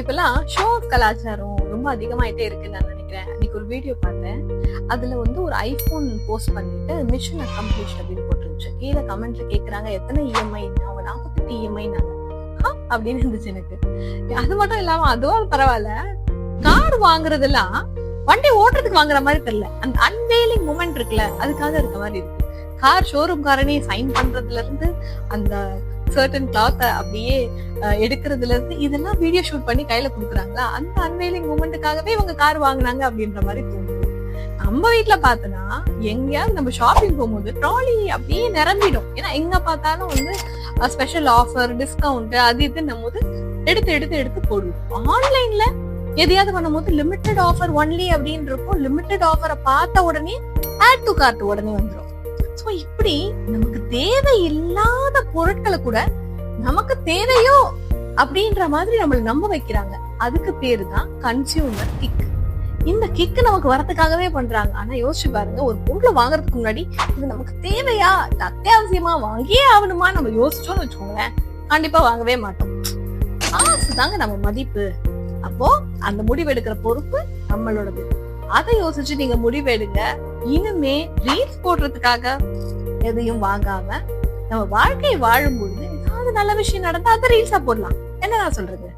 இப்பெல்லாம் show of கலாச்சாரம் ரொம்ப அதிகமாயிட்டே இருக்குன்னு நான் நினைக்கிறேன். அன்னைக்கு ஒரு வீடியோ பார்த்தேன். அதுல வந்து ஒரு ஐபோன் போஸ்ட் பண்ணிட்டு மிஷன் அக்கம்ப்ளிஷ்ட் அப்படின்னு போட்டுருந்துச்சு. கீழே கமெண்ட்ல கேக்குறாங்க எத்தனை இஎம்ஐ, அவங்க 48 இஎம்ஐ அப்படின்னு இருந்துச்சு எனக்கு. அது மட்டும் இல்லாம அதுவும் பரவாயில்ல, கார் வாங்குறதெல்லாம் வண்டி ஓட்டுறதுக்கு வாங்குற மாதிரி தெரியல, அந்த அன்வெயிலிங் மூமெண்ட் இருக்குல்ல அதுக்காக இருக்க மாதிரி இருக்கு. கார் ஷோரூம் காரனே சைன் பண்றதுல இருந்து அந்த சர்டன் கிளாத் அப்படியே எடுக்கிறதுல இருந்து இதெல்லாம் வீடியோ ஷூட் பண்ணி கையில குடுக்குறாங்களா, அந்த அன்வெயிலிங் மூமெண்ட்டுக்காகவே இவங்க கார் வாங்குனாங்க அப்படின்ற மாதிரி தோணுது. நம்ம வீட்டுல பார்த்தோன்னா எங்கேயாவது நம்ம ஷாப்பிங் போகும்போது ட்ராலி அப்படியே நிரம்பிடும். ஏன்னா எங்க பார்த்தாலும் வந்து ஸ்பெஷல் ஆஃபர், டிஸ்கவுண்ட், அது இதுன்னும் போது எடுத்து எடுத்து எடுத்து போடுவோம். ஆன்லைன்ல எதையாவது பண்ணும்போது லிமிடெட் ஆஃபர் ஒன்லி அப்படின்னு இருக்கும். லிமிடெட் ஆஃபரை பார்த்த உடனே ஆட் டு கார்ட் உடனே வந்துடும். சோ இப்படி நமக்கு தேவையில்லாத பொருட்களை கூட நமக்கு தேவையோ அப்படின்ற மாதிரி நம்மள நம்ப வைக்கிறாங்க. அதுக்கு பேரு தான் கன்சியூமர் கிக். இந்த கிக் நமக்கு வரதுக்காகவே பண்றாங்க. ஆனா யோசிச்சு பாருங்க, ஒரு பொருளை வாங்குறதுக்கு முன்னாடி இது நமக்கு தேவையா, இது அத்தியாவசியமா, வாங்கியே ஆகணுமா நம்ம யோசிச்சோம்னு வச்சுக்கோங்களேன், கண்டிப்பா வாங்கவே மாட்டோம். காசுதாங்க நம்ம மதிப்பு. அப்போ அந்த முடிவெடுக்கிற பொறுப்பு நம்மளோடது. அதை யோசிச்சு நீங்க முடிவெடுங்க. இனிமே ரீல்ஸ் போடுறதுக்காக எதையும் வாங்காம நம்ம வாழ்க்கையை வாழும் பொழுது ஏதாவது நல்ல விஷயம் நடந்தா அதை ரீல்ஸா போடலாம். என்ன நான் சொல்றது?